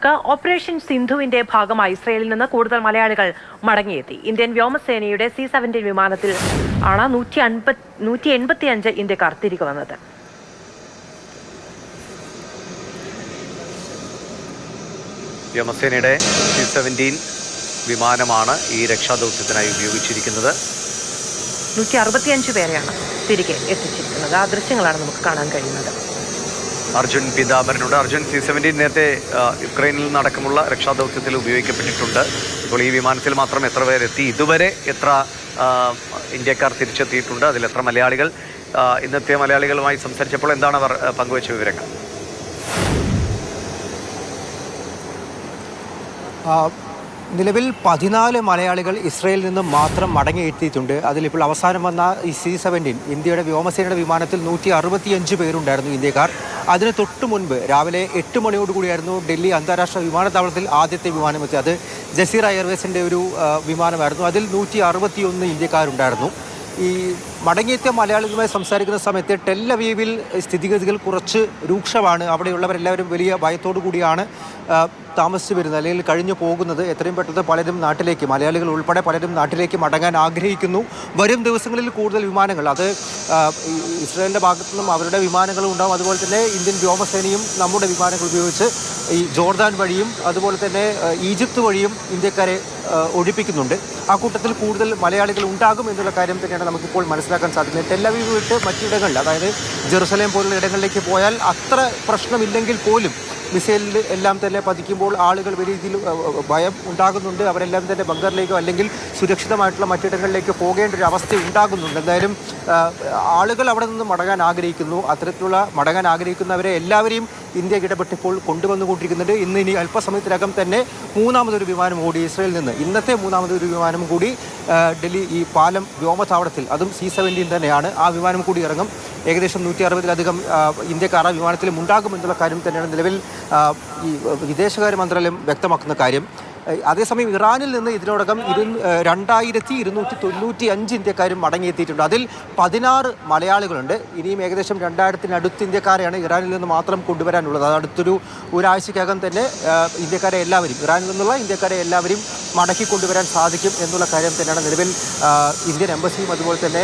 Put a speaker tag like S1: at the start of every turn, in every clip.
S1: നമുക്ക് ഓപ്പറേഷൻ സിന്ധുവിന്റെ ഭാഗമായി ഇസ്രയേലിൽ നിന്ന് കൂടുതൽ മലയാളികൾ മടങ്ങിയെത്തി. ഇന്ത്യൻ വ്യോമസേനയുടെ C-17 വിമാനത്തിൽ ആണ് 185 ഇന്ത്യക്കാർ തിരികെ വന്നത്.
S2: വ്യോമസേനയുടെ C-17 വിമാനമാണ് ഈ രക്ഷാദൗത്യത്തിനായി ഉപയോഗിച്ചിരിക്കുന്നത്.
S1: 165 പേരെയാണ് തിരികെ എത്തിച്ചിരിക്കുന്നത്. ആ ദൃശ്യങ്ങളാണ് നമുക്ക് കാണാൻ കഴിയുന്നത്.
S2: അർജുൻ പീതാംബരനുണ്ട്. അർജുൻ, C-17 നേരത്തെ യുക്രൈനിൽ നടക്കുമുള്ള രക്ഷാദൗത്യത്തിൽ ഉപയോഗിക്കപ്പെട്ടിട്ടുണ്ട്. ഇപ്പോൾ ഈ വിമാനത്തിൽ മാത്രം എത്ര പേരെത്തി? ഇതുവരെ എത്ര ഇന്ത്യക്കാർ തിരിച്ചെത്തിയിട്ടുണ്ട്? അതിൽ എത്ര മലയാളികൾ? ഇന്നത്തെ മലയാളികളുമായി സംസാരിച്ചപ്പോൾ എന്താണ് അവർ പങ്കുവച്ച വിവരങ്ങൾ?
S3: നിലവിൽ 14 മലയാളികൾ ഇസ്രയേലിൽ നിന്ന് മാത്രം മടങ്ങിയെത്തിയിട്ടുണ്ട്. അതിലിപ്പോൾ അവസാനം വന്ന ഈ C-17 ഇന്ത്യയുടെ വ്യോമസേനയുടെ വിമാനത്തിൽ 165 പേരുണ്ടായിരുന്നു ഇന്ത്യക്കാർ. അതിന് തൊട്ട് മുൻപ് രാവിലെ 8 മണിയോടുകൂടിയായിരുന്നു ഡൽഹി അന്താരാഷ്ട്ര വിമാനത്താവളത്തിൽ ആദ്യത്തെ വിമാനം എത്തി. അത് ജസീറ എയർവേസിൻ്റെ ഒരു വിമാനമായിരുന്നു. അതിൽ 161 ഇന്ത്യക്കാരുണ്ടായിരുന്നു. ഈ മടങ്ങിയെത്തിയ മലയാളികളുമായി സംസാരിക്കുന്ന സമയത്ത് ടെൽ അവീവിൽ സ്ഥിതിഗതികൾ കുറച്ച് രൂക്ഷമാണ്. അവിടെയുള്ളവരെല്ലാവരും വലിയ ഭയത്തോടു കൂടിയാണ് താമസിച്ചു വരുന്നത്, അല്ലെങ്കിൽ കഴിഞ്ഞു പോകുന്നത്. എത്രയും പെട്ടെന്ന് പലരും നാട്ടിലേക്ക്, മലയാളികൾ ഉൾപ്പെടെ പലരും നാട്ടിലേക്ക് മടങ്ങാൻ ആഗ്രഹിക്കുന്നു. വരും ദിവസങ്ങളിൽ കൂടുതൽ വിമാനങ്ങൾ, അത് ഇസ്രായേലിൻ്റെ ഭാഗത്തു നിന്നും അവരുടെ വിമാനങ്ങളും ഉണ്ടാകും. അതുപോലെ തന്നെ ഇന്ത്യൻ വ്യോമസേനയും നമ്മുടെ വിമാനങ്ങൾ ഉപയോഗിച്ച് ഈ ജോർദാൻ വഴിയും അതുപോലെ തന്നെ ഈജിപ്ത് വഴിയും ഇന്ത്യക്കാരെ ഒഴിപ്പിക്കുന്നുണ്ട്. ആ കൂട്ടത്തിൽ കൂടുതൽ മലയാളികൾ ഉണ്ടാകും എന്നുള്ള കാര്യം തന്നെയാണ് നമുക്കിപ്പോൾ മനസ്സിലാക്കാൻ സാധിക്കുന്നത്. ടെൽ അവീവ് വിട്ട് മറ്റിടങ്ങളിൽ, അതായത് ജെറുസലേം പോലുള്ള ഇടങ്ങളിലേക്ക് പോയാൽ അത്ര പ്രശ്നമില്ലെങ്കിൽ പോലും മിസൈലിൽ എല്ലാം തന്നെ പതിക്കുമ്പോൾ ആളുകൾ വലിയ രീതിയിൽ ഭയം ഉണ്ടാകുന്നുണ്ട്. അവരെല്ലാം തന്നെ ബങ്കറിലേക്കോ അല്ലെങ്കിൽ സുരക്ഷിതമായിട്ടുള്ള മറ്റിടങ്ങളിലേക്കോ പോകേണ്ട ഒരു അവസ്ഥ ഉണ്ടാകുന്നുണ്ട്. എന്തായാലും ആളുകൾ അവിടെ നിന്ന് മടങ്ങാൻ ആഗ്രഹിക്കുന്നു. അത്തരത്തിലുള്ള മടങ്ങാൻ ആഗ്രഹിക്കുന്നവരെ എല്ലാവരെയും ഇന്ത്യ ഇടപെട്ടിപ്പോൾ കൊണ്ടുവന്നുകൊണ്ടിരിക്കുന്നുണ്ട്. ഇനി അല്പസമയത്തിനകം തന്നെ മൂന്നാമതൊരു വിമാനം കൂടി ഇസ്രയേലിൽ നിന്ന്, ഇന്നത്തെ മൂന്നാമതൊരു വിമാനം കൂടി ഡൽഹി ഈ പാലം വ്യോമതാവളത്തിൽ, അതും C-17 തന്നെയാണ്. ആ വിമാനം കൂടി ഇറങ്ങും. ഏകദേശം 160-ലധികം ഇന്ത്യക്കാർ ആ വിമാനത്തിലും ഉണ്ടാകുമെന്നുള്ള കാര്യം തന്നെയാണ് നിലവിൽ ഈ വിദേശകാര്യ മന്ത്രാലയം വ്യക്തമാക്കുന്ന കാര്യം. അതേസമയം ഇറാനിൽ നിന്ന് ഇതിനോടകം 2295 ഇന്ത്യക്കാരും മടങ്ങിയെത്തിയിട്ടുണ്ട്. അതിൽ 16 മലയാളികളുണ്ട്. ഇനിയും ഏകദേശം 2000-നടുത്ത് ഇന്ത്യക്കാരെയാണ് ഇറാനിൽ നിന്ന് മാത്രം കൊണ്ടുവരാനുള്ളത്. അത് അടുത്തൊരു ഒരാഴ്ചക്കകം തന്നെ ഇന്ത്യക്കാരെ എല്ലാവരും, ഇറാനിൽ നിന്നുള്ള ഇന്ത്യക്കാരെ എല്ലാവരും മടക്കി കൊണ്ടുവരാൻ സാധിക്കും എന്നുള്ള കാര്യം തന്നെയാണ് നിലവിൽ ഇന്ത്യൻ എംബസിയും അതുപോലെ തന്നെ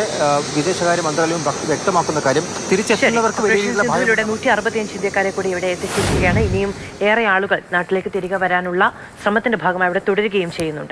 S3: വിദേശകാര്യ മന്ത്രാലയവും വ്യക്തമാക്കുന്ന കാര്യം. തിരിച്ചെത്തുന്നവർക്ക് വലിയ
S1: 165 ഇന്ത്യക്കാരെ കൂടി ഇവിടെ എത്തിച്ചിരിക്കുകയാണ്. ഇനിയും ഏറെ ആളുകൾ നാട്ടിലേക്ക് തിരികെ വരാനുള്ള ശ്രമത്തിന്റെ ഭാഗമായി ഇവിടെ തുടരുകയും ചെയ്യുന്നുണ്ട്.